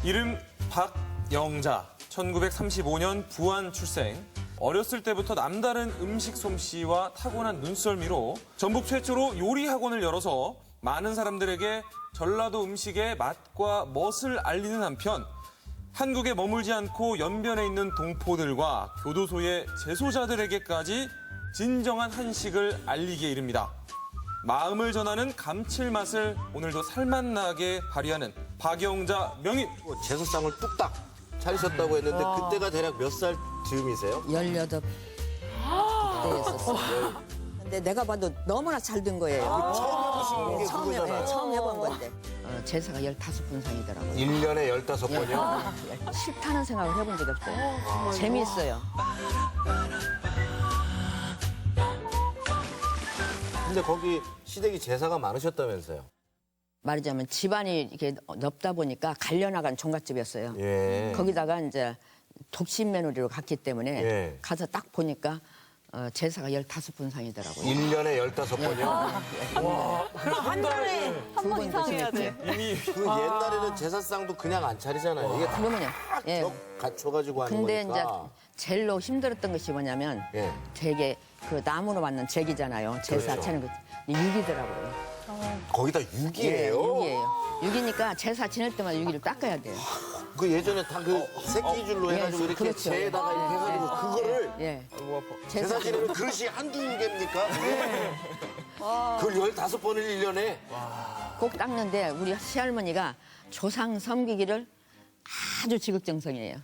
이름 박영자, 1935년 부안 출생. 어렸을 때부터 남다른 음식 솜씨와 타고난 눈썰미로 전국 최초로 요리 학원을 열어서 많은 사람들에게 전라도 음식의 맛과 멋을 알리는 한편 한국에 머물지 않고 연변에 있는 동포들과 교도소의 재소자들에게까지 진정한 한식을 알리기에 이릅니다. 마음을 전하는 감칠맛을 오늘도 살맛나게 발휘하는 박영자 명인. 제사상을 뚝딱 차리셨다고 했는데 그때가 대략 몇 살 즈음이세요? 18 그때였었어요. 근데 내가 봐도 너무나 잘 된 거예요. 처음 해보신 게 그거잖아요. 처음 해본 건데. 제사가 15분 상이더라고요. 1년에 15번이요? 싫다는 생각을 해본 적이 없어요. 재미있어요. 근데 거기 시댁이 제사가 많으셨다면서요? 말하자면 집안이 이렇게 넓다 보니까 갈려나간 종갓집이었어요. 예. 거기다가 이제 독신 며느리로 갔기 때문에 예. 가서 딱 보니까 제사가 15분 상이더라고요. 1년에 15번이요? 그럼 한 달에 한 번 이상 해야 돼. 이미 그 옛날에는 제사상도 그냥 안 차리잖아요. 이게 다 그러면요. 예. 갖춰가지고 하는 근데 거니까. 이제 제일로 힘들었던 것이 뭐냐면 예. 되게 그 나무로 만든 제기잖아요. 제사 그렇죠. 차는 거. 육이더라고요. 거기다 예, 육이에요? 육이에요. 육이니까 제사 지낼 때마다 육이를 닦아야 돼요. 그 예전에 다 그 새끼줄로 예, 해가지고 이렇게 그렇죠. 재에다가 이렇게 해가지고 그거를 예. 제사 지내면 그릇이 한두 개입니까? 그걸 15번을 1년에? 꼭 닦는데 우리 시할머니가 조상 섬기기를 아주 지극정성이에요.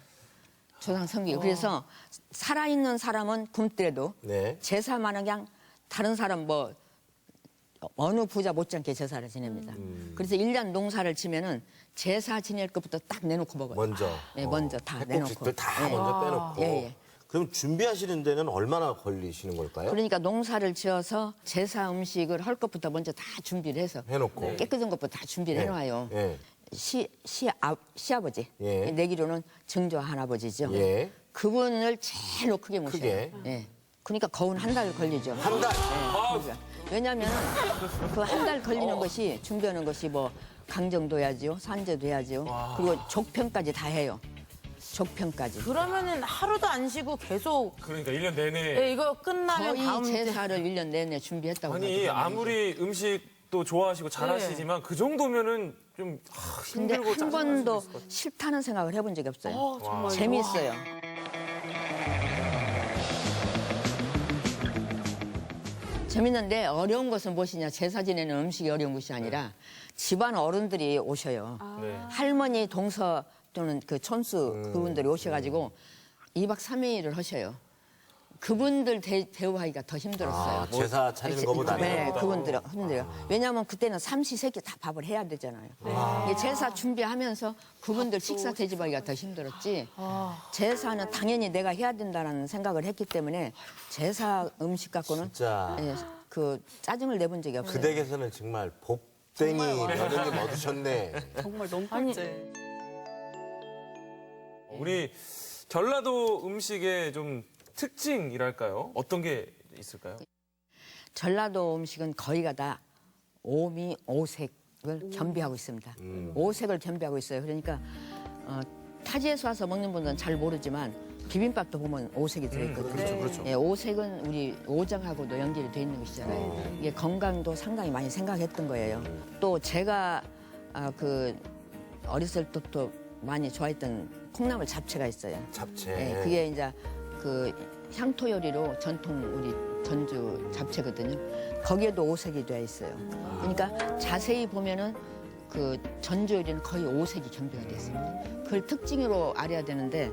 조상 섬기기. 그래서 살아있는 사람은 굶더라도 네. 제사만은 그냥 다른 사람 뭐 어느 부자 못지않게 제사를 지냅니다. 그래서 1년 농사를 지면은 제사 지낼 것부터 딱 내놓고 먹어요. 먼저. 네, 먼저 다 내놓고. 햇빛들 다 예. 먼저 빼놓고. 예, 예. 그럼 준비하시는 데는 얼마나 걸리시는 걸까요? 그러니까 농사를 지어서 제사 음식을 할 것부터 먼저 다 준비를 해서 해놓고. 깨끗한 것부터 다 준비를 해놔요. 예. 시아버지 예. 내기로는 증조 할아버지죠. 예. 그분을 제일 크게 모셔요. 크게. 예. 그러니까 거운 한 달 걸리죠. 한 달? 왜냐하면 그 한 달 걸리는 것이 준비하는 것이 뭐 강정도 해야죠, 산제도 해야죠, 그리고 족편까지 다 해요. 족편까지. 그러면은 하루도 안 쉬고 계속 그러니까 1년 내내. 예, 이거 끝나면 거의 다음 제사를 1년 내내 준비했다고. 아니 생각해요. 아무리 음식도 좋아하시고 잘하시지만 그 정도면은 좀 근데 힘들고 한 짜증날 번도 수도 있을 것 같아요. 싫다는 생각을 해본 적이 없어요. 정말요? 재미있어요. 재밌는데 어려운 것은 무엇이냐. 제사 지내는 음식이 어려운 것이 아니라 집안 어른들이 오셔요. 네. 할머니, 동서 또는 그 촌수 그분들이 오셔가지고 2박 3일을 하셔요. 그분들 대우하기가 더 힘들었어요. 아, 제사 차리는 것보다는? 네, 그분들은 힘들어요. 왜냐하면 그때는 삼시세끼 다 밥을 해야 되잖아요. 이게 제사 준비하면서 그분들 식사 대접하기가 더 힘들었지. 제사는 당연히 내가 해야 된다는 생각을 했기 때문에 제사 음식 갖고는 진짜. 예, 그 짜증을 내본 적이 없어요. 그 댁에서는 정말 복댕이 며느님 얻으셨네. 정말 너무 깜찍. 우리 전라도 음식의 좀 특징이랄까요? 어떤 게 있을까요? 전라도 음식은 거의가 다 오미, 오색을 겸비하고 있습니다. 오색을 겸비하고 있어요. 그러니까 타지에서 와서 먹는 분들은 잘 모르지만 비빔밥도 보면 오색이 들어있거든요. 그렇죠, 그렇죠. 예, 오색은 우리 오장하고도 연결이 돼 있는 것이잖아요. 이게 건강도 상당히 많이 생각했던 거예요. 또 제가 그 어렸을 때부터 많이 좋아했던 콩나물 잡채가 있어요. 잡채. 예, 그게 이제 그 향토 요리로 전통 우리 전주 잡채거든요. 거기에도 오색이 되어 있어요. 그러니까 자세히 보면은 그 전주 요리는 거의 오색이 겸비가 되어 있습니다. 그걸 특징으로 알아야 되는데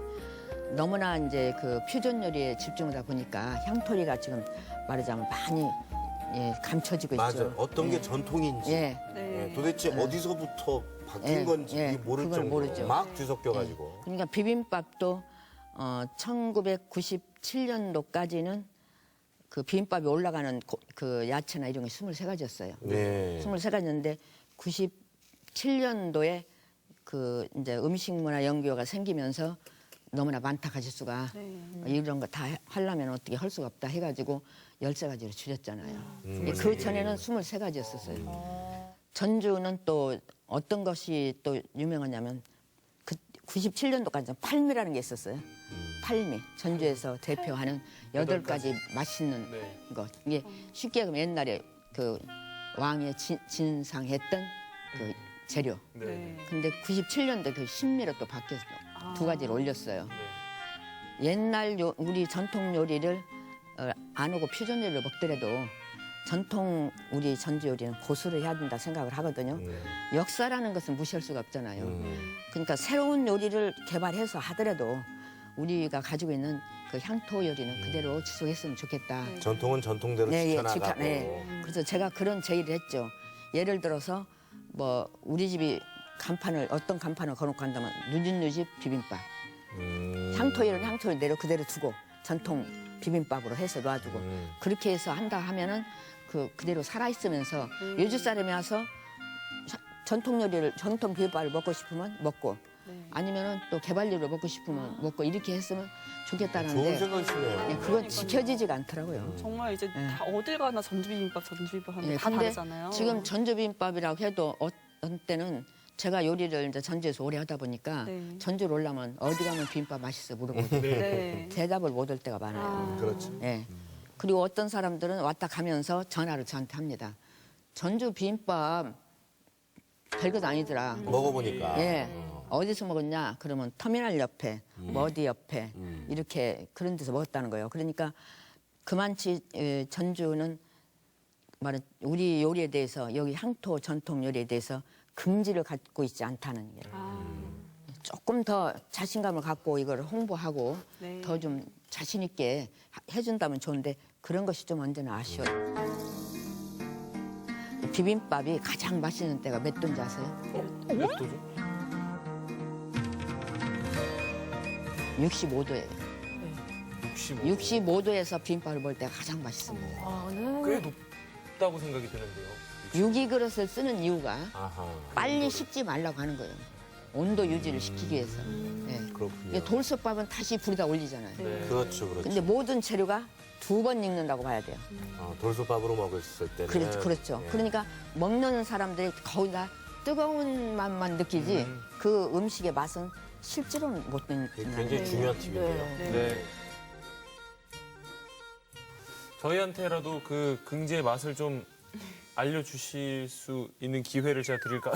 너무나 이제 그 퓨전 요리에 집중하다 보니까 향토리가 지금 말하자면 많이 감춰지고 있죠. 맞아요. 어떤 게 전통인지. 예. 예, 도대체 어디서부터 바뀐 예, 건지 예, 모를 그걸 정도로 모르죠. 막 뒤섞여가지고. 그러니까 비빔밥도 1997년도까지는 그 비빔밥이 올라가는 그 야채나 이런 게 23가지였어요. 네. 23가지였는데 97년도에 그 이제 음식문화 연구회가 생기면서 너무나 많다 가지수가 이런 거 다 하려면 어떻게 할 수가 없다 해가지고 13가지로 줄였잖아요. 근데 그 전에는 23가지였었어요. 전주는 또 어떤 것이 또 유명하냐면 97년도까지 팔미라는 게 있었어요. 팔미 전주에서 대표하는 8가지 맛있는 네. 거. 이게 쉽게 하면 옛날에 그 왕의 진상했던 그 재료. 네. 근데 97년도에 그 신미로 또 바뀌어서 두 가지를 올렸어요. 네. 옛날 우리 전통 요리를 안 오고 퓨전 요리를 먹더라도 전통 우리 전주 요리는 고수를 해야 된다 생각을 하거든요. 역사라는 것은 무시할 수가 없잖아요. 그러니까 새로운 요리를 개발해서 하더라도 우리가 가지고 있는 그 향토 요리는 그대로 지속했으면 좋겠다. 전통은 전통대로 지켜나가고. 그래서 제가 그런 제의를 했죠. 예를 들어서 뭐 우리 집이 어떤 간판을 거놓고 한다면 누진누집 비빔밥. 향토 요리는 향토 요리대로 그대로 두고 전통 비빔밥으로 해서 놔두고 그렇게 해서 한다 하면은 그대로 살아있으면서 요즘 사람이 와서 전통 요리를 전통 비빔밥을 먹고 싶으면 먹고 아니면은 또 개발 요리를 먹고 싶으면 먹고 이렇게 했으면 좋은 좋겠다는데 생각이시네요. 그건 지켜지지가 않더라고요. 정말 이제 다 어딜 가나 전주비빔밥 하면 예, 다 근데 다르잖아요. 지금 전주 비빔밥이라고 해도 어떤 때는 제가 요리를 이제 전주에서 오래 하다 보니까 네. 전주로 올라면 어디 가면 비빔밥 맛있어 물어보고 네. 대답을 못 할 때가 많아요. 그렇죠. 예. 그리고 어떤 사람들은 왔다 가면서 전화를 저한테 합니다. 전주 비빔밥 별것 아니더라. 먹어보니까. 예. 어디서 먹었냐? 그러면 터미널 옆에, 뭐 어디 옆에 이렇게 그런 데서 먹었다는 거예요. 그러니까 그만치 전주는 말은 우리 요리에 대해서 여기 향토 전통 요리에 대해서 긍지를 갖고 있지 않다는 게 조금 더 자신감을 갖고 이걸 홍보하고 네. 더 좀 자신 있게 해준다면 좋은데 그런 것이 좀 언제나 아쉬워요. 비빔밥이 가장 맛있는 때가 몇 도인지 아세요? 몇 도죠? 65도예요. 65. 65도에서 비빔밥을 먹을 때가 가장 맛있습니다. 꽤 높다고 생각이 드는데요. 유기 그릇을 쓰는 이유가 아하. 빨리 식지 말라고 하는 거예요. 온도 유지를 시키기 위해서. 예. 그렇군요. 이게 돌솥밥은 다시 불에다 올리잖아요. 네. 그렇죠, 그렇죠. 근데 모든 재료가 2번 익는다고 봐야 돼요. 돌솥밥으로 먹었을 때는. 그렇죠. 예. 그러니까 먹는 사람들이 거기다 뜨거운 맛만 느끼지 그 음식의 맛은 실제로는 못 그게 느끼는 굉장히 중요한 팁인데요. 네. 저희한테라도 그 긍지의 맛을 좀 알려주실 수 있는 기회를 제가 드릴까?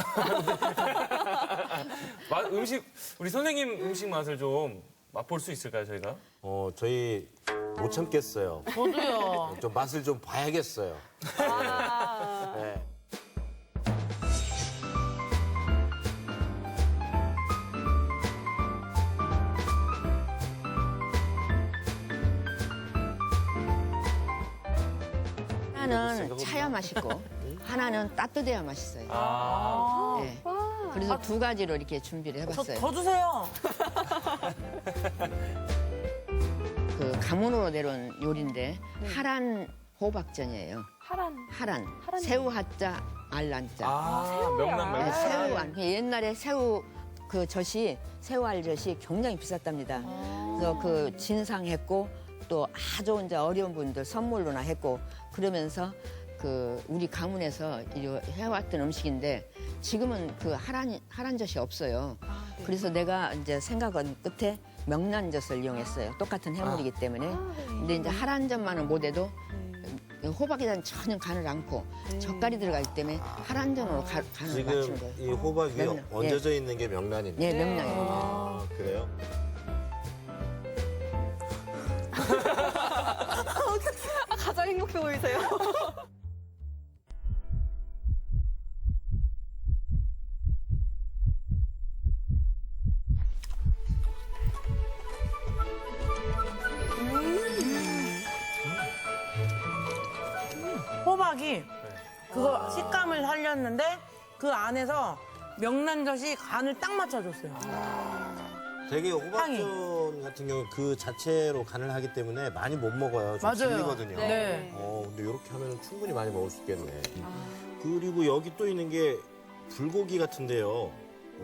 우리 선생님 음식 맛을 좀 맛볼 수 있을까요, 저희가? 저희 못 참겠어요. 저도요. 좀 맛을 좀 봐야겠어요. 네. 하나는 차야 맛있고 하나는 따뜻해야 맛있어요. 아, 네. 그래서 두 가지로 이렇게 준비를 해봤어요. 더 주세요. 그 가문으로 내려온 요리인데 하란 호박전이에요. 하란. 새우 하자 알란자. 명란 네, 말고. 새우알. 옛날에 새우 그 젓이 새우알 젓이 굉장히 비쌌답니다. 그래서 그 진상했고 또 아주 이제 어려운 분들 선물로나 했고 그러면서 그 우리 가문에서 해왔던 음식인데 지금은 그 하란 젓이 없어요. 그래서 내가 이제 생각은 끝에 명란젓을 이용했어요. 똑같은 해물이기 때문에. 근데 이제 하란젓만은 못해도 호박에는 전혀 간을 않고 젓갈이 들어가기 때문에 하란젓으로 간을 맞추는 지금 거예요. 이 호박 위에 명란. 얹어져 있는 게 명란입니다. 네, 명란입니다. 아, 그래요? 가장 행복해 보이세요. 호박이 그거 식감을 살렸는데 그 안에서 명란젓이 간을 딱 맞춰줬어요. 되게 호박전 같은 경우 그 자체로 간을 하기 때문에 많이 못 먹어요. 좀 질리거든요. 네. 근데 이렇게 하면 충분히 많이 먹을 수 있겠네. 그리고 여기 또 있는 게 불고기 같은데요.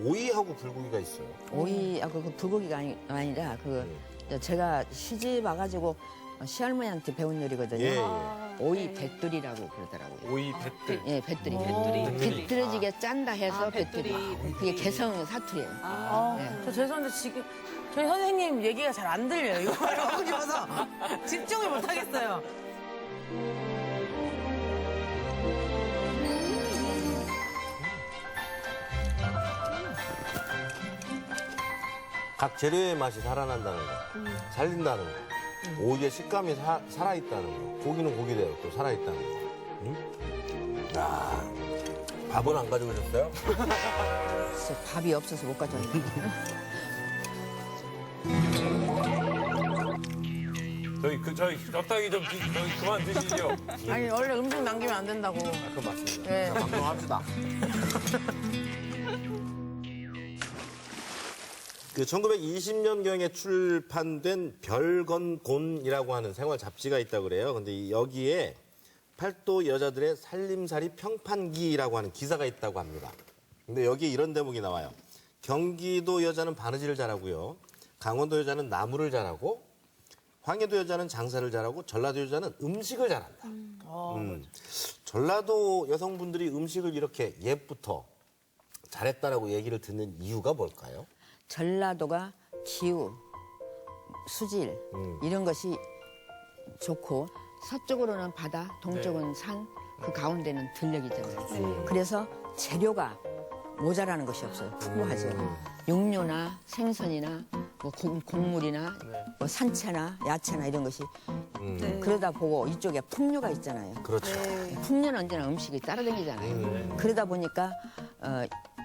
오이하고 불고기가 있어요. 오이하고 그 불고기가 아니라 그 제가 시집 와가지고 시할머니한테 배운 요리거든요. 예, 예. 오이 배뚜리라고 그러더라고요. 오이 뱃들. 예, 배뚜리. 배뚜리. 비틀어지게 짠다 해서 아, 배뚜리. 배뚜리. 그게 개성 사투리예요. 저 죄송한데 지금 저희 선생님 얘기가 잘 안 들려요. 이거 하고 싶어서 집중을 못 하겠어요. 각 재료의 맛이 살아난다는 거, 살린다는 거, 오이의 식감이 살아있다는 거, 고기는 고기대로 또 살아있다는 거. 응? 야, 밥은 안 가져오셨어요? 그래서 밥이 없어서 못 가져왔는데. 저희 적당히 좀 그만 드시죠. 아니 원래 음식 남기면 안 된다고. 그건 맞습니다. 네. 자, 방송합시다. 그 1920년경에 출판된 별건곤이라고 하는 생활 잡지가 있다고 그래요. 근데 여기에 팔도 여자들의 살림살이 평판기라고 하는 기사가 있다고 합니다. 근데 여기에 이런 대목이 나와요. 경기도 여자는 바느질을 잘하고요. 강원도 여자는 나무를 잘하고 황해도 여자는 장사를 잘하고 전라도 여자는 음식을 잘한다. 전라도 여성분들이 음식을 이렇게 옛부터 잘했다라고 얘기를 듣는 이유가 뭘까요? 전라도가 기후, 수질 이런 것이 좋고 서쪽으로는 바다, 동쪽은 산, 그 가운데는 들녘이잖아요. 그래서 재료가 모자라는 것이 없어요. 풍부하죠. 육류나 생선이나 뭐 곡물이나 뭐 산채나 야채나 이런 것이 그러다 보고 이쪽에 풍류가 있잖아요. 그렇죠. 풍류는 언제나 음식이 따라다니잖아요. 그러다 보니까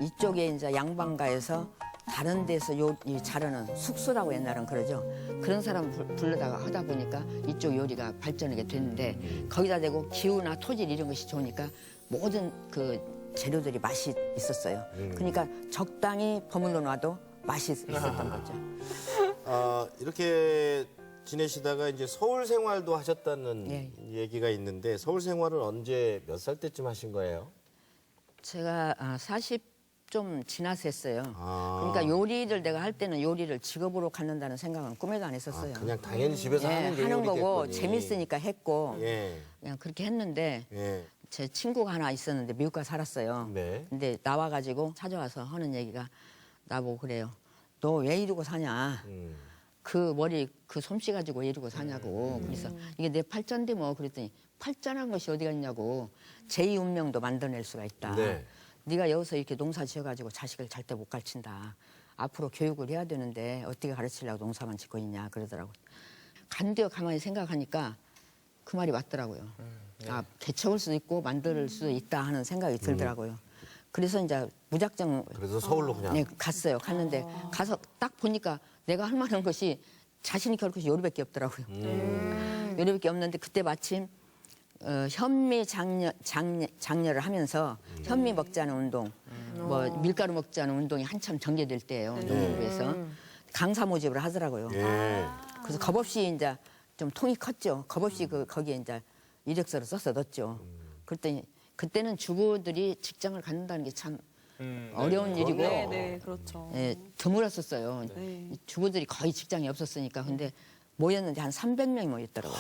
이쪽에 이제 양반가에서 다른 데서 이 자르는 숙소라고 옛날은 그러죠. 그런 사람 불러다가 하다 보니까 이쪽 요리가 발전하게 됐는데 거기다 대고 기후나 토질 이런 것이 좋으니까 모든 그 재료들이 맛이 있었어요. 그러니까 적당히 버물러 놔도 맛이 있었던 거죠. 이렇게 지내시다가 이제 서울 생활도 하셨다는 예. 얘기가 있는데 서울 생활을 언제 몇 살 때쯤 하신 거예요? 제가 40 좀 지나서 했어요. 아. 그러니까 요리를 내가 할 때는 요리를 직업으로 갖는다는 생각은 꿈에도 안 했었어요. 그냥 당연히 집에서 하는 게 하는 거고 요리겠거니. 재밌으니까 했고 예. 그냥 그렇게 했는데 예. 제 친구가 하나 있었는데 미국 가서 살았어요. 네. 근데 나와가지고 찾아와서 하는 얘기가 나보고 그래요. 너 왜 이러고 사냐? 그 머리 그 솜씨 가지고 왜 이러고 사냐고. 그래서 이게 내 팔자인데 뭐 그랬더니 팔자란 것이 어디 갔냐고. 제2 운명도 만들어낼 수가 있다. 네. 네가 여기서 이렇게 농사 지어가지고 자식을 절대 못 가르친다. 앞으로 교육을 해야 되는데 어떻게 가르치려고 농사만 짓고 있냐 그러더라고요. 간데요 가만히 생각하니까 그 말이 맞더라고요. 아, 개척을 수도 있고 만들 수도 있다 하는 생각이 들더라고요. 그래서 이제 무작정 그래서 서울로 그냥. 네, 갔어요. 갔는데 가서 딱 보니까 내가 할 만한 것이 자신이 결코 요리밖에 없더라고요. 요리밖에 없는데 그때 마침 현미 장려를 하면서 현미 먹자는 운동, 뭐 밀가루 먹자는 운동이 한참 전개될 때예요. 농구부에서 강사 모집을 하더라고요. 예. 그래서 겁없이 이제 좀 통이 컸죠. 겁없이 거기에 이제 이력서를 써서 넣었죠. 그랬더니 그때는 주부들이 직장을 갖는다는 게 참 어려운 일이고 네, 네, 그렇죠. 예, 드물었었어요. 네. 주부들이 거의 직장이 없었으니까. 근데 모였는데 한 300명이 모였더라고요.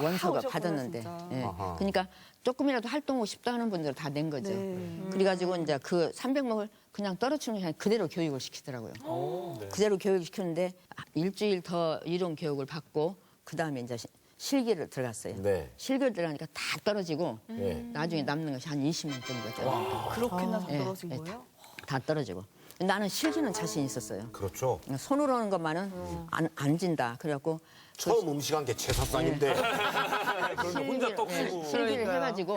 원서가 오셨구나, 받았는데. 진짜. 예. 아하. 그러니까 조금이라도 활동하고 싶다 하는 분들 다 낸 거죠. 네. 그래가지고 이제 그 300명을 그냥 떨어치는 게 아니라 그대로 교육을 시키더라고요. 그대로 교육을 시켰는데 일주일 더 이론 교육을 받고 그 다음에 이제 실기를 들어갔어요. 네. 실기를 들어가니까 다 떨어지고 예. 나중에 남는 것이 한 20명 정도였죠. 그렇게나 다 예, 떨어진 예, 거예요? 다 떨어지고. 나는 실기는 자신 있었어요. 그렇죠. 손으로 하는 것만은 안 진다. 그래갖고 처음 음식한 게 제사상인데. 그런데 혼자 떡 쓰고. 실기를 해가지고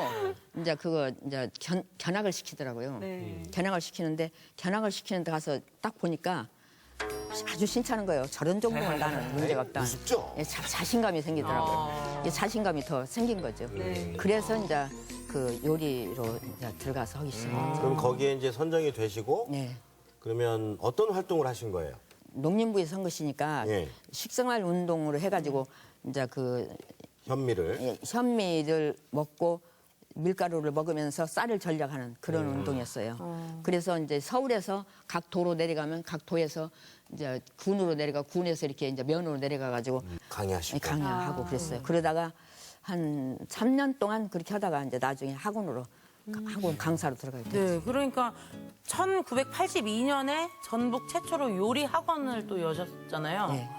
이제 그거 이제 견학을 시키더라고요. 네. 견학을 시키는데 견학을 시키는데 가서 딱 보니까 아주 신차는 거예요. 저런 정도는 나는 문제가 없다. 우습죠? 예, 자신감이 생기더라고요. 예, 자신감이 더 생긴 거죠. 네. 그래서 이제 그 요리로 이제 들어가서 하기 시작했죠. 그럼 거기에 이제 선정이 되시고 네. 그러면 어떤 활동을 하신 거예요? 농림부에 선 것이니까 예. 식생활 운동으로 해가지고 이제 그 현미를. 현미를 먹고 밀가루를 먹으면서 쌀을 전략하는 그런 운동이었어요. 그래서 이제 서울에서 각 도로 내려가면 각 도에서 이제 군으로 내려가 군에서 이렇게 이제 면으로 내려가가지고 강의하시고. 강의하고 그랬어요. 그러다가 한 3년 동안 그렇게 하다가 이제 나중에 학원으로 학원 강사로 들어가게 됐어요. 네, 그러니까 1982년에 전북 최초로 요리 학원을 또 여셨잖아요. 네.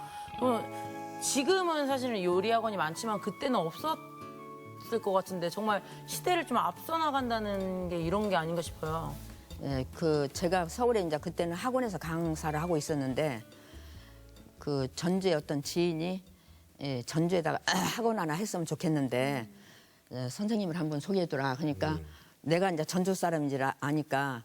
지금은 사실은 요리 학원이 많지만 그때는 없었을 것 같은데 정말 시대를 좀 앞서 나간다는 게 이런 게 아닌가 싶어요. 예, 그 제가 서울에 이제 그때는 학원에서 강사를 하고 있었는데 그 전주에 어떤 지인이 예, 전주에다가 학원 하나 했으면 좋겠는데 예, 선생님을 한번 소개해줘라. 그러니까 내가 이제 전주 사람인지 아니까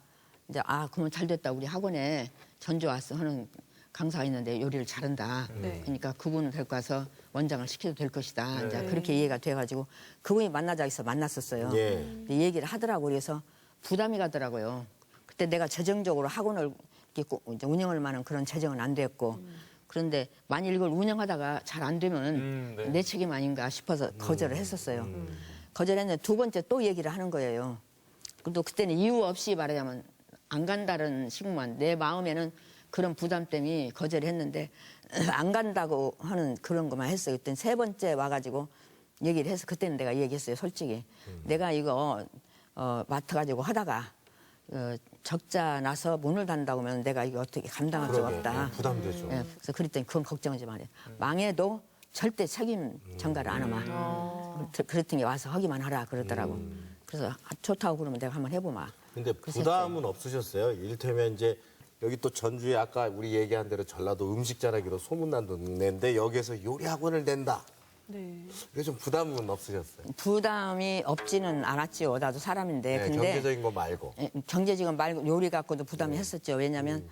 이제 그러면 잘 됐다. 우리 학원에 전주 와서 하는 강사가 있는데 요리를 잘한다. 그러니까 그분을 데리고 와서 원장을 시켜도 될 것이다. 이제 그렇게 이해가 돼가지고 그분이 만나자 해서 만났었어요. 예. 근데 얘기를 하더라고. 그래서 부담이 가더라고요. 그때 내가 재정적으로 학원을 이렇게 이제 운영할 만한 그런 재정은 안 됐고 그런데 만일 이걸 운영하다가 잘 안 되면 네. 내 책임 아닌가 싶어서 거절을 했었어요. 거절했는데 두 번째 또 얘기를 하는 거예요. 또 그때는 이유 없이 말하자면 안 간다는 식만 내 마음에는 그런 부담 때문에 거절을 했는데 안 간다고 하는 그런 것만 했어요. 그때 세 번째 와가지고 얘기를 해서 그때는 내가 얘기했어요. 솔직히 내가 이거 맡아가지고 하다가 적자 나서 문을 닫는다고 하면 내가 이거 어떻게 감당할 수가 없다. 부담되죠. 예, 그래서 그랬더니 그건 걱정하지 말아요. 망해도 절대 책임 전가를 안 하마. 그랬더니 와서 하기만 하라 그러더라고. 그래서 좋다고 그러면 내가 한번 해보마. 근데 그래서 부담은 없으셨어요? 이를테면 이제 여기 또 전주에 아까 우리 얘기한 대로 전라도 음식 잘하기로 소문난 동네인데 여기에서 요리 학원을 낸다. 네. 이게 좀 부담은 없으셨어요? 부담이 없지는 않았지요. 나도 사람인데. 네, 근데 경제적인 거 말고. 예, 경제적인 말고 요리 갖고도 부담이 했었죠. 왜냐하면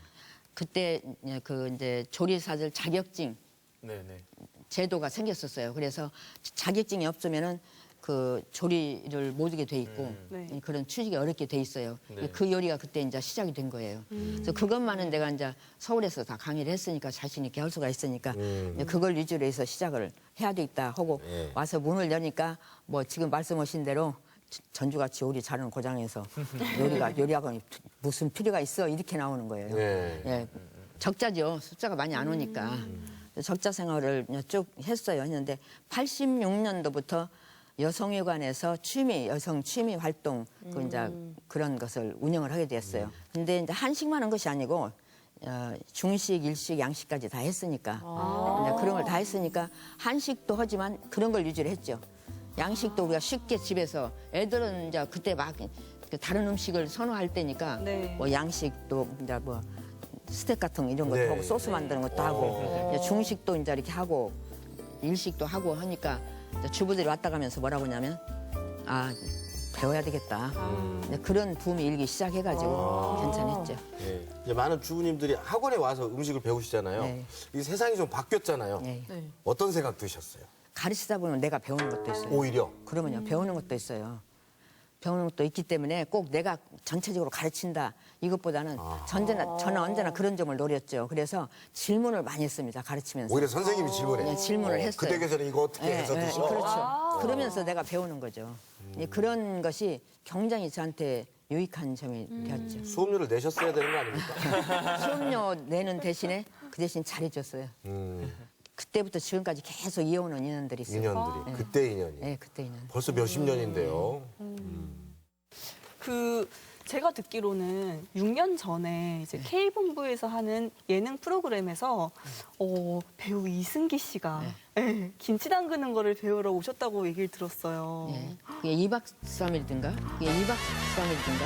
그때 그 이제 조리사들 자격증 네네. 제도가 생겼었어요. 그래서 자격증이 없으면은 그 조리를 못 하게 돼 있고 네. 그런 취직이 어렵게 돼 있어요. 네. 그 요리가 그때 이제 시작이 된 거예요. 그래서 그것만은 내가 이제 서울에서 다 강의를 했으니까 자신 있게 할 수가 있으니까 이제 그걸 위주로 해서 시작을 해야 되겠다 하고 네. 와서 문을 여니까 뭐 지금 말씀하신 대로 전주같이 요리 잘하는 고장에서 요리학원이 무슨 필요가 있어 이렇게 나오는 거예요. 네. 예, 적자죠. 숫자가 많이 안 오니까. 적자 생활을 쭉 했어요. 했는데 86년도부터 여성회관에서 여성 취미 활동 이제 그런 것을 운영을 하게 됐어요. 근데 이제 한식만 한 것이 아니고 중식, 일식, 양식까지 다 했으니까 이제 그런 걸 다 했으니까 한식도 하지만 그런 걸 유지를 했죠. 양식도 우리가 쉽게 집에서 애들은 이제 그때 막 다른 음식을 선호할 때니까 네. 뭐 양식도 이제 뭐 스테이크 같은 이런 것도 네. 하고 소스 만드는 것도 하고 이제 중식도 이제 이렇게 하고 일식도 하고 하니까 이제 주부들이 왔다 가면서 뭐라고 하냐면 배워야 되겠다. 이제 그런 붐이 일기 시작해가지고 괜찮았죠. 네. 이제 많은 주부님들이 학원에 와서 음식을 배우시잖아요. 네. 이 세상이 좀 바뀌었잖아요. 네. 어떤 생각 드셨어요? 가르치다 보면 내가 배우는 것도 있어요. 오히려. 그러면요 배우는 것도 있어요. 배우는 것도 있기 때문에 꼭 내가 전체적으로 가르친다 이것보다는 저는 언제나 그런 점을 노렸죠. 그래서 질문을 많이 했습니다. 가르치면서. 오히려 선생님이 질문해. 네, 질문을 했어요. 그 댁에서는 이거 어떻게 해서 드셔? 그렇죠. 그러면서 내가 배우는 거죠. 그런 것이 굉장히 저한테 유익한 점이 되었죠. 수업료를 내셨어야 되는 거 아닙니까? 수업료 내는 대신에 그 대신 잘해줬어요. 그때부터 지금까지 계속 이어오는 인연들이 있어요. 인연들이. 그때 인연이. 네, 그때 인연. 벌써 몇십 년인데요. 제가 듣기로는 6년 전에 이제 K본부에서 하는 예능 프로그램에서 배우 이승기 씨가 예, 김치 담그는 거를 배우러 오셨다고 얘기를 들었어요. 예. 그게 2박 3일든가? 그게 2박 3일든가?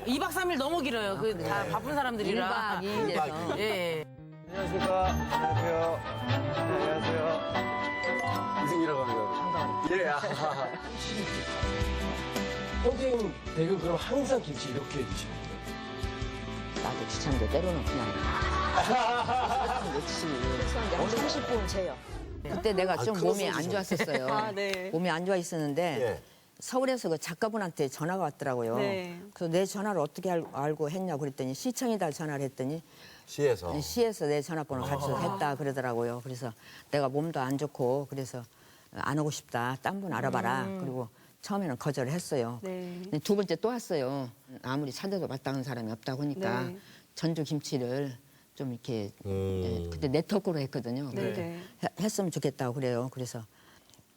2박 3일 너무 길어요. 다 바쁜 사람들이라. 1박 2일에서. 예. 안녕하십니까. 안녕하세요. 안녕하세요. 이승기라고 합니다. 예. 선생님 댁은 그럼 항상 김치 이렇게 드시는 거예요? 나도 귀찮은데 때로는 그냥 며칠 30분 재요. 그때 내가 좀 큰 몸이 안 소리죠. 좋았었어요. 네. 몸이 안 좋아 있었는데 예. 서울에서 그 작가분한테 전화가 왔더라고요. 네. 그래서 내 전화를 어떻게 알고 했냐고 그랬더니 시청에다 전화를 했더니 시에서. 시에서 내 전화번호 가르쳐서 했다 그러더라고요. 그래서 내가 몸도 안 좋고 그래서 안 오고 싶다. 딴 분 알아봐라. 그리고 처음에는 거절을 했어요. 네. 근데 두 번째 또 왔어요. 아무리 찾아도 마땅한 사람이 없다고 하니까 네. 전주 김치를 좀 이렇게 음. 그때 네트워크로 했거든요. 네네. 했으면 좋겠다고 그래요. 그래서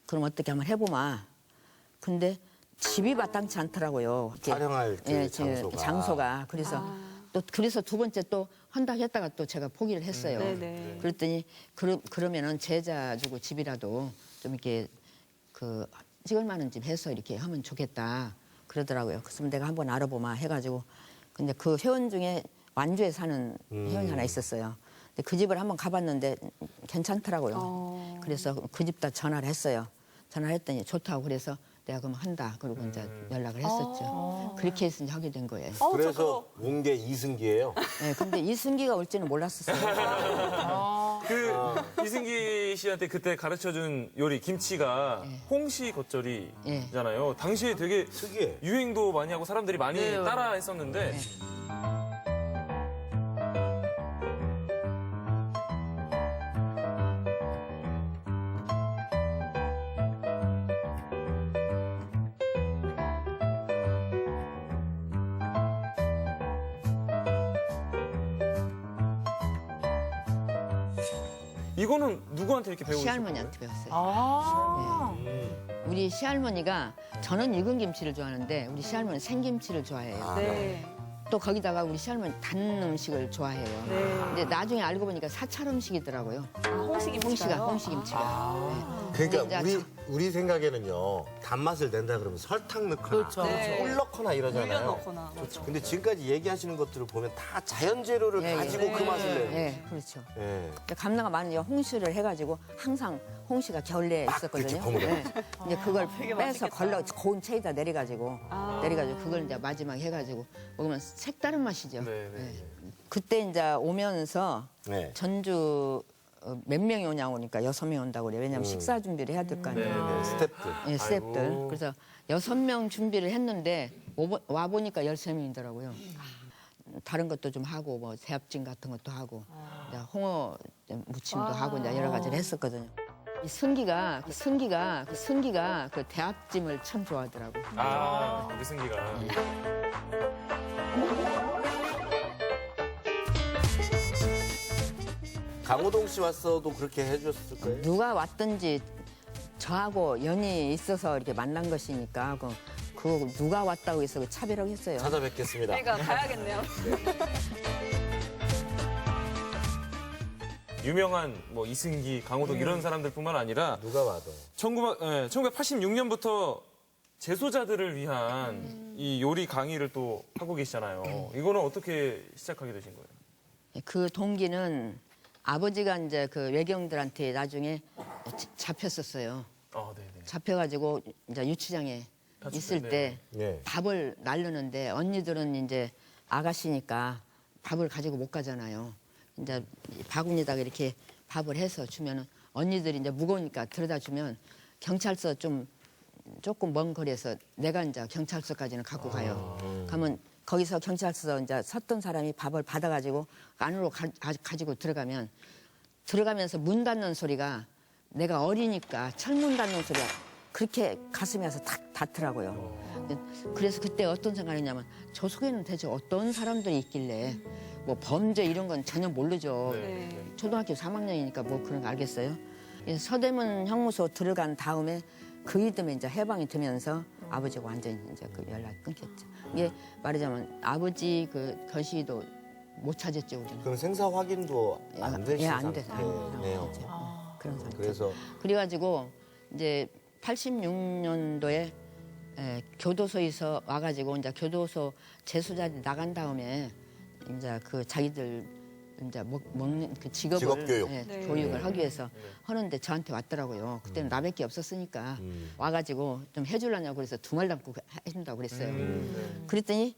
그럼 어떻게 한번 해보마. 근데 집이 마땅치 않더라고요. 이렇게. 촬영할 그 장소가. 그래서 또 그래서 두 번째 또 한다 했다가 또 제가 포기를 했어요. 네네. 그랬더니 그러면은 제자 주고 집이라도 좀 이렇게 그 찍을 만한 집 해서 이렇게 하면 좋겠다 그러더라고요. 그래서 내가 한번 알아보마 해가지고 근데 그 회원 중에 완주에 사는 회원이 하나 있었어요. 근데 그 집을 한번 가봤는데 괜찮더라고요. 그래서 그 집 다 전화를 했어요. 전화를 했더니 좋다고 그래서 내가 그럼 한다. 그러고 이제 연락을 했었죠. 그렇게 해서 이제 하게 된 거예요. 그래서 온 게 이승기예요. 네, 근데 이승기가 올지는 몰랐었어요. 그 이승기 씨한테 그때 가르쳐준 요리 김치가 홍시 겉절이잖아요. 당시에 되게 특이해. 유행도 많이 하고 사람들이 많이 네, 따라 했었는데 이거는 누구한테 이렇게 배우셨어요? 시할머니한테 배웠어요. 아. 우리 시할머니가 저는 익은 김치를 좋아하는데 우리 시할머니는 생김치를 좋아해요. 네. 또 거기다가 우리 시할머니 단 음식을 좋아해요. 네. 근데 나중에 알고 보니까 사찰 음식이더라고요. 홍시김치가요? 홍시김치가. 그러니까 근데 이제 우리 생각에는요 단맛을 낸다 그러면 설탕 넣거나 그렇죠. 네. 꿀 넣거나 이러잖아요. 물엿 넣거나. 맞아. 근데 지금까지 얘기하시는 것들을 보면 다 자연 재료를 예, 가지고 예. 그 맛을 내는 거죠. 네, 그렇죠. 예. 근데 감나가 많은 홍시를 해가지고 항상 홍시가 겨울에 있었거든요. 이렇게 버무려. 네. 이제 그걸 되게 빼서 맛있겠다. 걸러 고운 체에다 내려가지고 그걸 이제 마지막에 해가지고 먹으면 색다른 맛이죠. 네, 네. 네. 그때 이제 오면서 네. 전주 몇 명이 오냐 오니까 6명 온다고 그래요. 왜냐면 식사 준비를 해야 될 거 아니에요. 네, 스태프들. 예, 스태프들. 아이고. 그래서 6명 준비를 했는데 와 보니까 13명이더라고요. 다른 것도 좀 하고 뭐 대합찜 같은 것도 하고 이제 홍어 무침도 하고 이제 여러 가지를 했었거든요. 이 승기가 그 대합찜을 참 좋아하더라고. 아, 이승기가. 강호동 씨 왔어도 그렇게 해줬을 거예요? 누가 왔든지 저하고 연이 있어서 이렇게 만난 것이니까 그 누가 왔다고 해서 그 차별하고 했어요. 찾아뵙겠습니다. 그러니까 가야겠네요. 유명한 뭐 이승기, 강호동 이런 사람들뿐만 아니라 누가 와도. 1986년부터 재소자들을 위한 이 요리 강의를 또 하고 계시잖아요. 이거는 어떻게 시작하게 되신 거예요? 그 동기는 아버지가 이제 그 외경들한테 나중에 잡혔었어요. 아, 네네. 잡혀가지고 이제 유치장에 있을 때 네. 밥을 날르는데 언니들은 이제 아가씨니까 밥을 가지고 못 가잖아요. 이제 바구니에다가 이렇게 밥을 해서 주면은 언니들이 이제 무거우니까 들여다 주면 경찰서 조금 먼 거리에서 내가 이제 경찰서까지는 갖고 가요. 가면 거기서 경찰서 이제 섰던 사람이 밥을 받아가지고 안으로 가지고 들어가면서 문 닫는 소리가 내가 어리니까 철문 닫는 소리가 그렇게 가슴에서 탁 닿더라고요. 그래서 그때 어떤 생각이냐면 저 속에는 대체 어떤 사람들이 있길래 뭐 범죄 이런 건 전혀 모르죠. 네. 초등학교 3학년이니까 뭐 그런 거 알겠어요. 그래서 서대문 형무소 들어간 다음에 그 이듬해 이제 해방이 되면서 아버지가 완전히 이제 그 연락이 끊겼죠. 이게 말하자면 아버지 그 거시도 못 찾았죠 우리는. 그럼 생사 확인도 안 되신 안 돼. 상태네요. 그런 상태. 그래서 그래가지고 이제 86년도에 교도소에서 와가지고 이제 교도소 재수자들이 나간 다음에 이제 그 자기들 이제 먹는 그 직업을 직업교육. 네. 교육을 하기 위해서 하는데 저한테 왔더라고요. 그때는 나밖에 없었으니까 와가지고 좀 해주려냐고 그래서 두 말 담고 해준다고 그랬어요. 그랬더니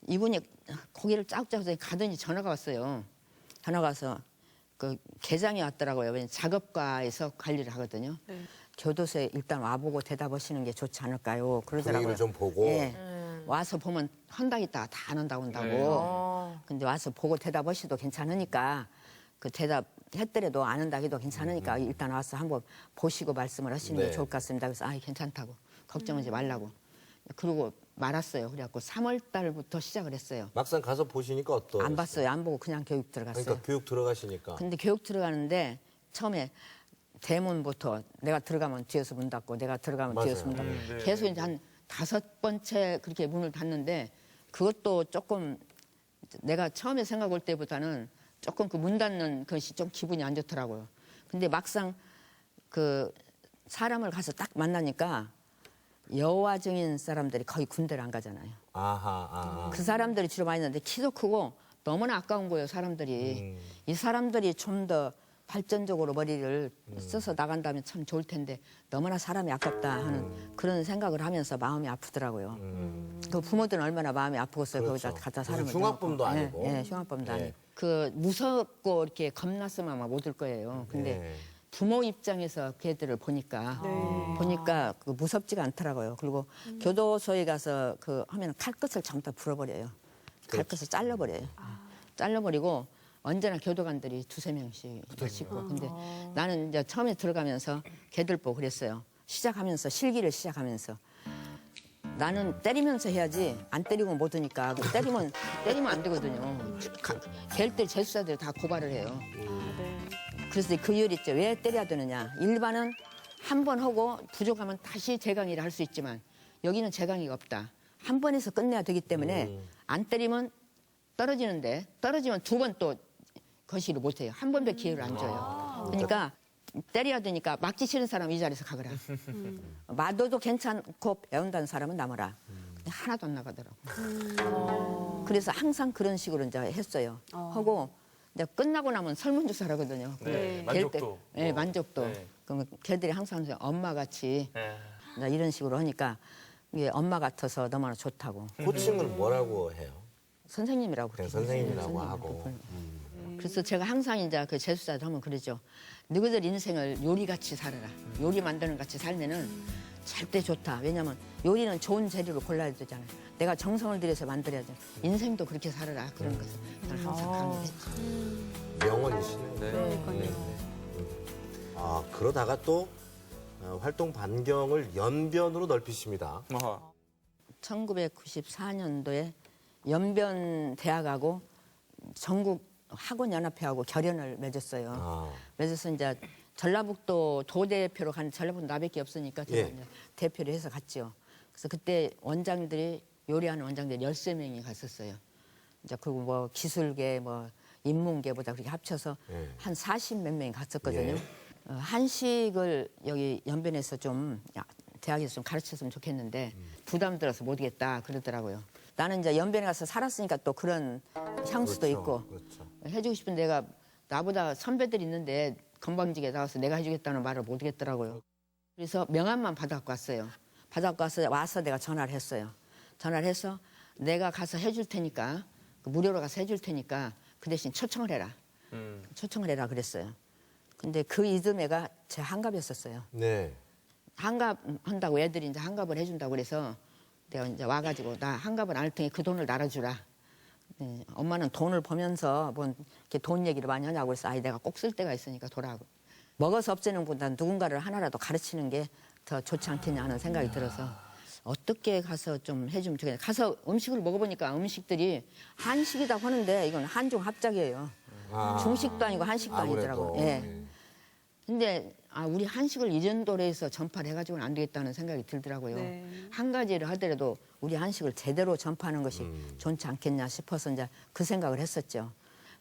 이분이 고개를 짜고짜고 가더니 전화가 왔어요. 전화가 와서 그 계장이 왔더라고요. 왜냐면 작업과에서 관리를 하거든요. 네. 교도소에 일단 와보고 대답하시는 게 좋지 않을까요? 그러더라고요. 분위기를 좀 보고. 예. 와서 보면 한다고 있다가 다 안 한다고 한다고. 근데 와서 보고 대답하셔도 괜찮으니까 그 대답했더라도 안 한다고 해도 괜찮으니까 일단 와서 한번 보시고 말씀을 하시는 게 네. 좋을 것 같습니다. 그래서 괜찮다고. 걱정하지 말라고. 그러고 말았어요. 그래갖고 3월 달부터 시작을 했어요. 막상 가서 보시니까 어떠세요? 안 봤어요. 안 보고 그냥 교육 들어갔어요. 그러니까 교육 들어가시니까. 근데 교육 들어가는데 처음에 대문부터 내가 들어가면 뒤에서 문 닫고 내가 들어가면 맞아요. 뒤에서 문 닫고 계속 이제 한 5번째 그렇게 문을 닫는데 그것도 조금 내가 처음에 생각할 때보다는 조금 그 문 닫는 것이 좀 기분이 안 좋더라고요. 근데 막상 그 사람을 가서 딱 만나니까 여화 증인 사람들이 거의 군대를 안 가잖아요. 아하. 그 사람들이 주로 많이 있는데 키도 크고 너무나 아까운 거예요, 사람들이. 이 사람들이 좀 더 발전적으로 머리를 써서 나간다면 참 좋을 텐데 너무나 사람이 아깝다 하는 그런 생각을 하면서 마음이 아프더라고요. 그 부모들은 얼마나 마음이 아프겠어요. 그렇죠. 거기다 갖다 사람을 무슨 흉악범도 넣어놓고. 아니고. 예, 흉악범도 예. 아니고. 그 무섭고 이렇게 겁났으면 아마 못 올 거예요. 근데 예. 부모 입장에서 걔들을 보니까 그 무섭지가 않더라고요. 그리고 교도소에 가서 그 하면 칼끝을 전부 다 불어버려요. 칼끝을 잘라버려요. 잘라버리고 언제나 교도관들이 2~3명씩 있고. 근데 나는 이제 처음에 들어가면서 걔들 보고 그랬어요. 시작하면서 실기를 시작하면서 나는 때리면서 해야지 안 때리고 못 하니까 때리면 안 되거든요. 걔들 재수사들이 다 고발을 해요. 그래서 그 이유 있죠. 왜 때려야 되느냐. 일반은 한 번 하고 부족하면 다시 재강의를 할 수 있지만 여기는 재강의가 없다. 한 번에서 끝내야 되기 때문에 안 때리면 떨어지는데 떨어지면 2번 또 거시를 못 해요. 한 번도 기회를 안 줘요. 그러니까 때려야 되니까 막기 싫은 사람은 이 자리에서 가거라. 맞아도 괜찮고 배운다는 사람은 남아라. 근데 하나도 안 나가더라고. 그래서 항상 그런 식으로 이제 했어요. 하고 이제 끝나고 나면 설문조사를 하거든요. 네, 걔들 만족도. 네, 만족도. 네. 그러면 걔들이 항상 엄마같이 네. 이런 식으로 하니까 이게 엄마 같아서 너무나 좋다고. 호칭은 뭐라고 해요? 선생님이라고. 그냥 그래요. 선생님이라고 선생님. 하고. 그래서 제가 항상 이제 그 재수사들 하면 그러죠. 너희들 인생을 요리같이 살아라. 요리 만드는 같이 살면은 절대 좋다. 왜냐면 요리는 좋은 재료를 골라야 되잖아요. 내가 정성을 들여서 만들어야죠. 인생도 그렇게 살아라. 그런 것을 저는 항상 강조했죠. 명언이시네요. 네. 아, 그러다가 또 활동 반경을 연변으로 넓히십니다. 아하. 1994년도에 연변 대학하고 전국 학원연합회하고 결연을 맺었어요. 아. 맺어서 이제 전라북도 도대표로 간 전라북도 나밖에 없으니까 제가 예. 이제 대표를 해서 갔죠. 그래서 그때 원장들이 요리하는 원장들이 13명이 갔었어요. 이제 그리고 뭐 기술계 뭐 인문계보다 그렇게 합쳐서 예. 한 40몇 명이 갔었거든요. 예. 한식을 여기 연변에서 좀 대학에서 좀 가르쳤으면 좋겠는데 부담 들어서 못하겠다 그러더라고요. 나는 이제 연변에 가서 살았으니까 또 그런 향수도 있고 그렇죠. 해주고 싶은 데가 나보다 선배들이 있는데 건방지게 나와서 내가 해주겠다는 말을 못하겠더라고요. 그래서 명함만 받아갖고 왔어요. 받아갖고 와서 내가 전화를 했어요. 전화를 해서 내가 가서 해줄 테니까 무료로 가서 해줄 테니까 그 대신 초청을 해라. 초청을 해라 그랬어요. 근데 그 이듬해가 제 한갑이었었어요. 네. 한갑 한다고 애들이 이제 한갑을 해준다고 그래서 내가 이제 와가지고 나 한갑을 안 할 테니 그 돈을 날아주라. 네, 엄마는 돈을 보면서 뭐 이렇게 돈 얘기를 많이 하냐고 해서 아이 내가 꼭 쓸 때가 있으니까 돌아가고 먹어서 없애는 것보다 누군가를 하나라도 가르치는 게 더 좋지 않겠냐 하는 생각이 들어서 어떻게 가서 좀 해주면 좋겠냐. 가서 음식을 먹어보니까 음식들이 한식이라고 하는데 이건 한중 합작이에요. 중식도 아니고 한식도 아니더라고요. 예. 근데 우리 한식을 이 정도로 해서 전파를 해가지고는 안 되겠다는 생각이 들더라고요. 네. 한 가지를 하더라도 우리 한식을 제대로 전파하는 것이 좋지 않겠냐 싶어서 이제 그 생각을 했었죠.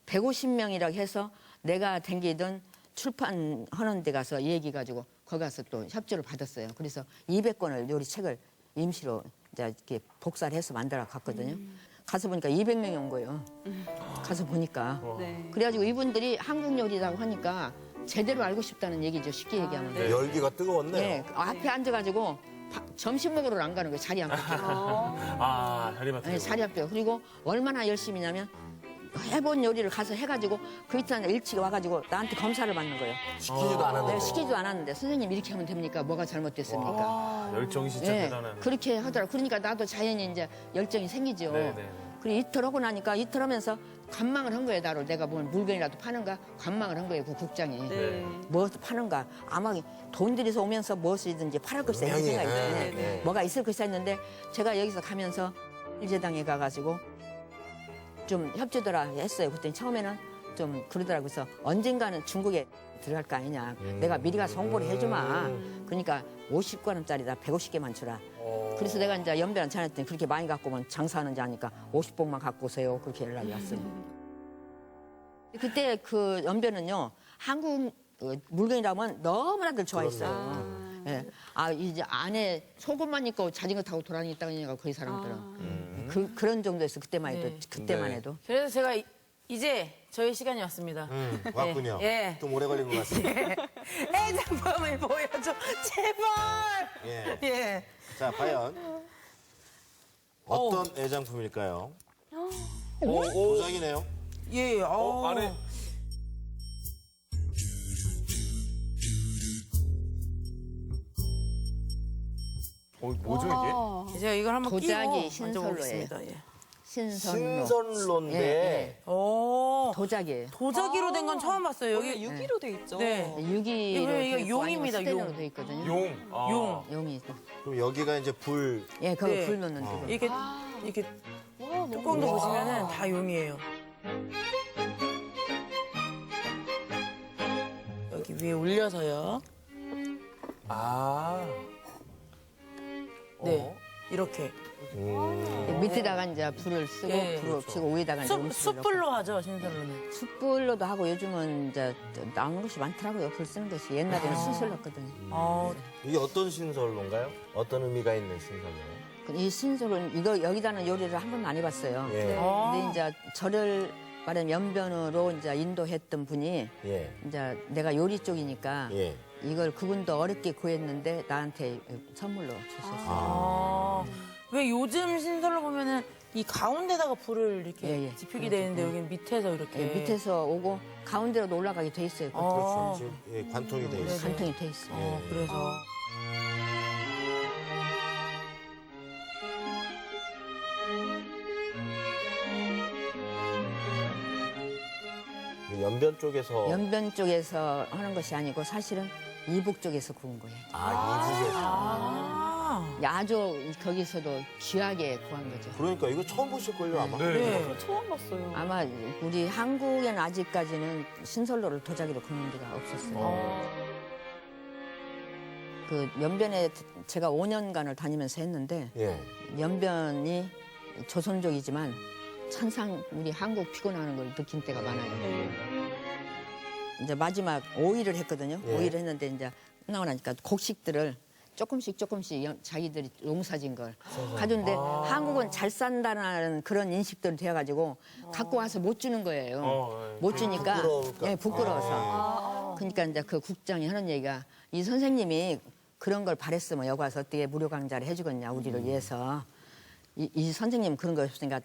150명이라고 해서 내가 댕기던 출판하는 데 가서 얘기 가지고 거기 가서 또 협조를 받았어요. 그래서 200권을 요리 책을 임시로 이제 이렇게 복사를 해서 만들어 갔거든요. 가서 보니까 200명이 온 거예요. 가서 보니까. 네. 그래가지고 이분들이 한국 요리라고 하니까 제대로 알고 싶다는 얘기죠. 쉽게 얘기하면. 네. 열기가 뜨거웠네요. 네, 앞에 앉아가지고 점심 먹으러 안 가는 거예요. 자리 안 뺏겨요. 아, 자리맡에. 네, 자리 안 뺏겨요. 그리고 얼마나 열심히냐면 해본 요리를 가서 해가지고 그 이튿날 일찍 와가지고 나한테 검사를 받는 거예요. 시키지도 않았는데. 네, 시키지도 않았는데 선생님 이렇게 하면 됩니까? 뭐가 잘못됐습니까? 열정이 진짜 네, 대단한. 그렇게 하더라고요. 그러니까 나도 자연히 이제 열정이 생기죠. 네, 네. 그리고 이틀 하고 나니까 이틀 하면서 관망을 한 거예요, 나를. 내가 뭘 물건이라도 파는가 관망을 한 거예요, 그 국장이. 네. 뭐 파는가. 아마 돈 들여서 오면서 무엇이든지 팔을 것이다 이런 분명히, 생각이 네, 드네. 네. 뭐가 있을 것이다 했는데 제가 여기서 가면서 일제당에 가가지고 좀 협조더라 했어요. 그랬더니 처음에는 좀 그러더라고요. 그래서 언젠가는 중국에 들어갈 거 아니냐. 내가 미리 가서 홍보를 해주마. 그러니까 50g짜리다 150개만 주라. 그래서 내가 이제 연변 전했더니 그렇게 많이 갖고 오면 장사하는지 아니까 50봉만 갖고 오세요. 그렇게 연락이 왔어요. 그때 그 연변은요, 한국 물건이라면 너무나들 좋아했어요. 예. 아, 이제 안에 속옷만 입고 자전거 타고 돌아다녔다니까 거기 사람들은. 그런 정도였어, 그때만 해도. 그때만 네. 해도. 그래서 제가 이제 저희 시간이 왔습니다. 왔군요. 예. 좀 오래 걸린 것 같습니다. 애장품을 보여줘, 제발. 예. 예. 자, 과연 어떤 애장품일까요? 도장이네요. 예. 안에 뭐죠 이게? 제가 이걸 한번 도자기 끼고 신설로예요. 만져보겠습니다. 예. 신선로. 신선로인데 예, 오. 도자기예요. 도자기로 된 건 처음 봤어요. 여기 여기 유기로 돼 있죠. 네. 유기로 이거 돼 있고 용입니다, 아니면 스테인으로 용. 돼 있거든요. 용. 아. 용. 용이 있고. 그럼 여기가 이제 불 예, 그거 네. 불 넣는 그거. 이렇게 뚜껑도 보시면은 다 용이에요. 여기 위에 올려서요. 아. 네. 이렇게. 밑에다가 이제 불을 쓰고 예. 불을 켜고 위에다가 이제 음식을 숯불로 하죠, 신선로는. 넣고. 숯불로도 하고 요즘은 이제 나오는 것이 많더라고요. 불 쓰는 것이. 옛날에는 숯을 넣었거든요. 이게 어떤 신선로인가요? 어떤 의미가 있는 신선로예요? 이 신솔은 이거 여기다는 요리를 한 번도 안 해봤어요. 예. 근데 이제 저를 말하면 연변으로 이제 인도했던 분이 예. 이제 내가 요리 쪽이니까 예. 이걸 그분도 어렵게 구했는데 나한테 선물로 주셨어요. 아. 왜 요즘 신선로 보면은 이 가운데다가 불을 이렇게 예, 예. 지피게 되는데 여기 밑에서 이렇게. 예, 밑에서 오고 가운데로도 올라가게 돼 있어요. 그렇죠. 지금 예, 관통이 돼 있어요. 간통이 돼 있어요. 그래서. 연변 쪽에서 연변 쪽에서 하는 것이 아니고 사실은 이북 쪽에서 구운 거예요. 이북에서. 아. 아주 거기서도 귀하게 구한 거죠. 그러니까 이거 처음 보실걸요 아마. 네. 저 처음 봤어요. 아마 우리 한국에는 아직까지는 신선로를 도자기로 굽는 데가 없었어요. 그 연변에 제가 5년간을 다니면서 했는데 예. 연변이 조선족이지만 천상 우리 한국 피곤하는 걸 느낀 때가 많아요. 네. 이제 마지막 5일을 했거든요. 예. 5일을 했는데 이제 끝나고 나니까 곡식들을 조금씩 자기들이 농사진 걸 가져오는데 한국은 잘 산다는 그런 인식들이 되어가지고 갖고 와서 못 주는 거예요. 못 주니까 부끄러울까? 예, 부끄러워서. 그러니까 이제 그 국장이 하는 얘기가 이 선생님이 그런 걸 바랬으면 여기 와서 어떻게 무료 강좌를 해주겠냐 우리를 위해서. 이 선생님 그런 거 없으니까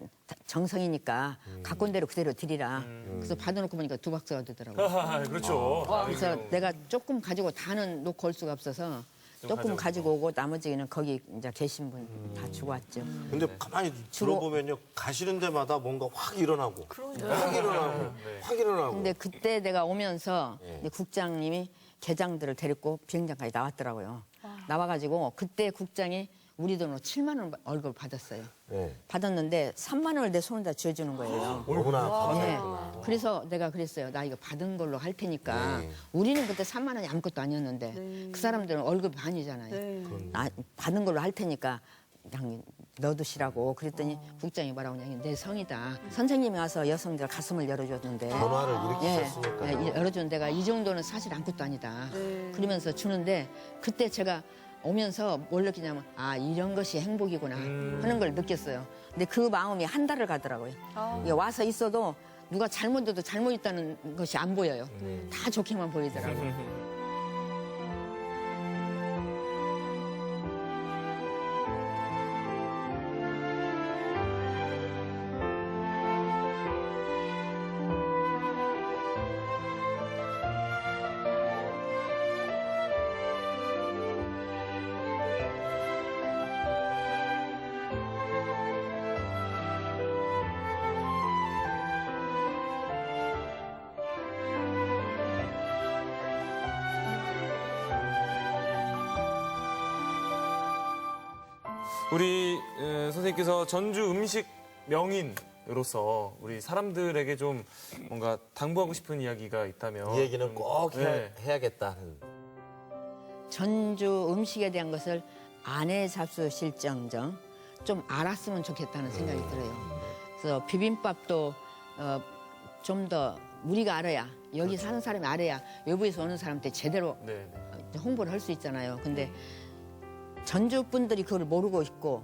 정성이니까 갖고 온 대로 그대로 드리라. 그래서 받아놓고 보니까 2박스가 되더라고요. 아, 그렇죠. 그래서 내가 조금 가지고 다는 놓고 올 수가 없어서 조금 가지고 오고 나머지는 거기 이제 계신 분 다 주고 왔죠. 근데 가만히 들어보면요 가시는 데마다 뭔가 확 일어나고 확 일어나고 확 일어나고. 근데 그때 내가 오면서 예. 이제 국장님이 계장들을 데리고 비행장까지 나왔더라고요. 나와가지고 그때 국장이 우리 돈으로 7만 원 월급을 받았어요. 예. 받았는데 3만 원을 내 손에다 쥐어주는 거예요. 너무나 네. 감사했구나. 그래서 내가 그랬어요. 나 이거 받은 걸로 할 테니까. 네. 우리는 그때 3만 원이 아무것도 아니었는데 그 사람들은 월급이 반이잖아요. 네. 받은 걸로 할 테니까 그냥 넣어두시라고 그랬더니 국장이 뭐라고 하냐면 내 성이다. 선생님이 와서 여성들 가슴을 열어줬는데 전화를 예, 일으키셨으니까. 예, 열어준 데가 이 정도는 사실 아무것도 아니다. 그러면서 주는데 그때 제가 오면서 뭘 느끼냐면 아 이런 것이 행복이구나 하는 걸 느꼈어요. 근데 그 마음이 한 달을 가더라고요. 이게 와서 있어도 누가 잘못해도 잘못 있다는 것이 안 보여요. 다 좋게만 보이더라고요. 우리 선생님께서 전주 음식 명인으로서 우리 사람들에게 좀 뭔가 당부하고 싶은 이야기가 있다면 이 얘기는 좀, 꼭 네. 해야겠다는. 전주 음식에 대한 것을 안에 잡수실정정 좀 알았으면 좋겠다는 생각이 들어요. 그래서 비빔밥도 좀 더 우리가 알아야 여기 사는 사람이 알아야 외부에서 오는 사람한테 제대로 네, 네. 홍보를 할 수 있잖아요. 근데 전주 분들이 그걸 모르고 있고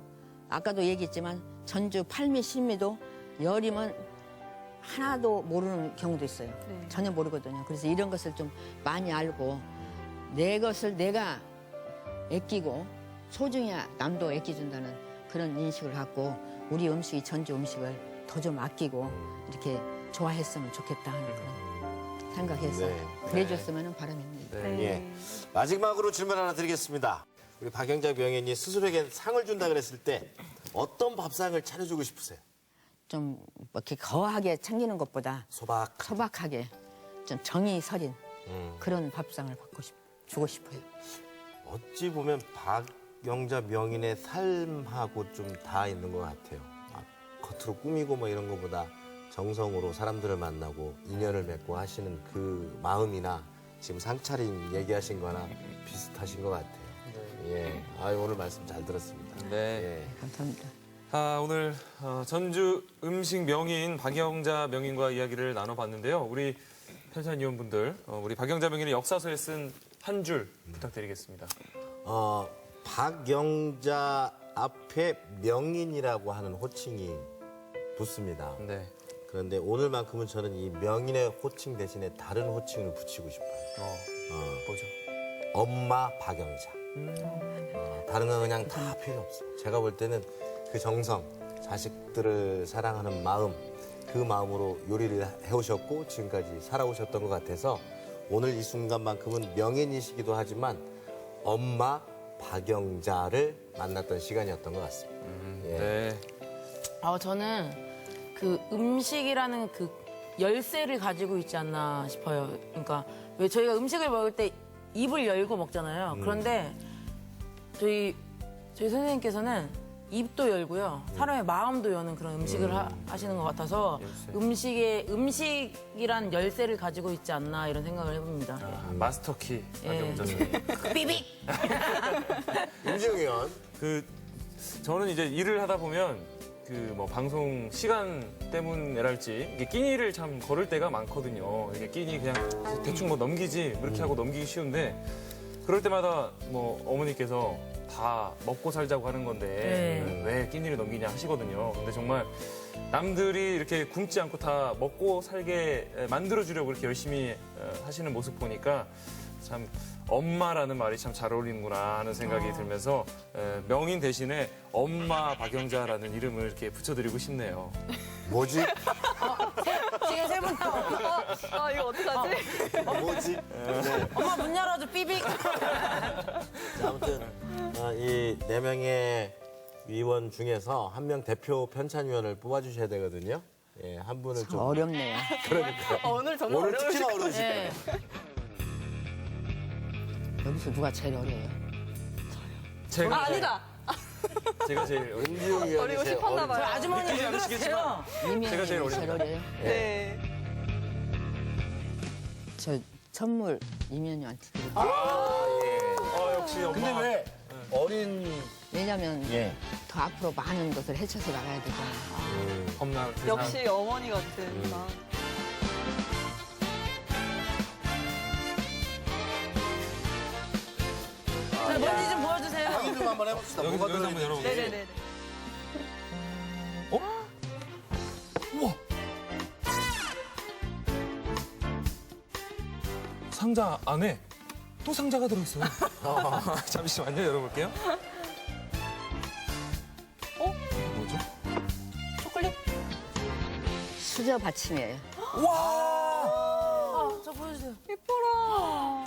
아까도 얘기했지만 전주 팔미 신미도 열이면 하나도 모르는 경우도 있어요. 네. 전혀 모르거든요. 그래서 이런 것을 좀 많이 알고 내 것을 내가 아끼고 소중히 남도 아껴준다는 그런 인식을 갖고 우리 음식이 전주 음식을 더 좀 아끼고 이렇게 좋아했으면 좋겠다 하는 그런 생각해서 네. 그래줬으면 바람입니다. 네. 예. 마지막으로 질문 하나 드리겠습니다. 우리 박영자 명인이 스스로에게 상을 준다 그랬을 때 어떤 밥상을 차려주고 싶으세요? 좀 이렇게 거하게 챙기는 것보다 소박하게 좀 정이 서린 그런 밥상을 주고 싶어요. 어찌 보면 박영자 명인의 삶하고 좀 다 있는 것 같아요. 겉으로 꾸미고 뭐 이런 것보다 정성으로 사람들을 만나고 인연을 맺고 하시는 그 마음이나 지금 상차림 얘기하신 거나 비슷하신 것 같아요. 예. 오늘 말씀 잘 들었습니다. 네. 예. 감사합니다. 오늘 전주 음식 명인 박영자 명인과 이야기를 나눠봤는데요. 우리 편찬위원분들, 우리 박영자 명인의 역사서에 쓴 한 줄 부탁드리겠습니다. 박영자 앞에 명인이라고 하는 호칭이 붙습니다. 네. 그런데 오늘만큼은 저는 이 명인의 호칭 대신에 다른 호칭을 붙이고 싶어요. 뭐죠? 엄마 박영자. 다른 건 그냥 다 필요 없어요. 제가 볼 때는 그 정성, 자식들을 사랑하는 마음, 그 마음으로 요리를 해오셨고 지금까지 살아오셨던 것 같아서 오늘 이 순간만큼은 명인이시기도 하지만 엄마 박영자를 만났던 시간이었던 것 같습니다. 예. 네. 저는 그 음식이라는 그 열쇠를 가지고 있지 않나 싶어요. 그러니까 왜 저희가 음식을 먹을 때 입을 열고 먹잖아요. 그런데 저희 선생님께서는 입도 열고요. 사람의 마음도 여는 그런 음식을 하시는 것 같아서 음식이란 열쇠를 가지고 있지 않나 이런 생각을 해봅니다. 마스터키 예. 박영자 선생님. 삐빅! 임지영 의원. 저는 이제 일을 하다 보면 뭐 방송 시간 때문이랄지 이게 끼니를 참 걸을 때가 많거든요. 이게 끼니 그냥 대충 뭐 넘기지 이렇게 하고 넘기기 쉬운데 그럴 때마다 뭐 어머니께서 다 먹고 살자고 하는 건데 왜 끼니를 넘기냐 하시거든요. 근데 정말 남들이 이렇게 굶지 않고 다 먹고 살게 만들어주려고 이렇게 열심히 하시는 모습 보니까 참 엄마라는 말이 참 잘 어울리는구나 하는 생각이 들면서 명인 대신에 엄마 박영자라는 이름을 이렇게 붙여드리고 싶네요. 뭐지? 지금 세 분 다 이거 어떡하지? 뭐지? 네. 엄마 문 열어줘 삐빅! 자, 아무튼 이 4명의 위원 중에서 한 명 대표 편찬위원을 뽑아주셔야 되거든요. 예, 한 분을 좀 어렵네요. 그러니까 오늘 정말 오늘 어려우시 특히나 어려우실 거예요. 네. 여기서 누가 제일 어려워요? 제가 아니다. 제가 제일 어린. 임지영 의원이 어리고 제일 싶었나 어린- 봐요. 아주머니 왜 느끼지 그러세요? 않으시겠지만 이명이 제가 제일 제일 어립니다. 어려요? 네. 저 선물 이면이한테 드릴게요. 역시 엄마. 근데 왜 어린 왜냐면 예. 더 앞으로 많은 것을 헤쳐서 나가야 되잖아요. 겁나 세상. 역시 어머니 같은 나. 자, 뭔지 좀 보여주세요. 확인 좀 한번 해봅시다. 여기 뭐가 여기서 한번 들어있는지. 열어볼게요. 네네네. 우와. 상자 안에 또 상자가 들어있어요. 잠시만요, 열어볼게요. 뭐죠? 초콜릿? 수저 받침이에요. 저 보여주세요. 예뻐라.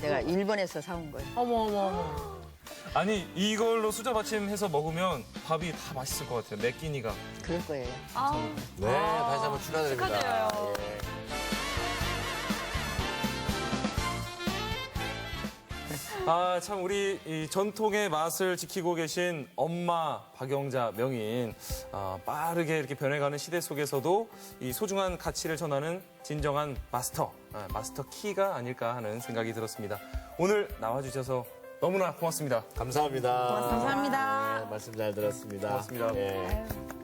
내가 일본에서 사온 거예요. 어머. 아니 이걸로 수저 받침해서 먹으면 밥이 다 맛있을 것 같아요. 매 끼니가. 그럴 거예요. 네, 다시 한번 축하드립니다. 축하드려요. 예. 아, 참 우리 이 전통의 맛을 지키고 계신 엄마 박영자 명인, 빠르게 이렇게 변해가는 시대 속에서도 이 소중한 가치를 전하는 진정한 마스터 키가 아닐까 하는 생각이 들었습니다. 오늘 나와주셔서 너무나 고맙습니다. 감사합니다. 감사합니다. 네, 말씀 잘 들었습니다. 고맙습니다. 예.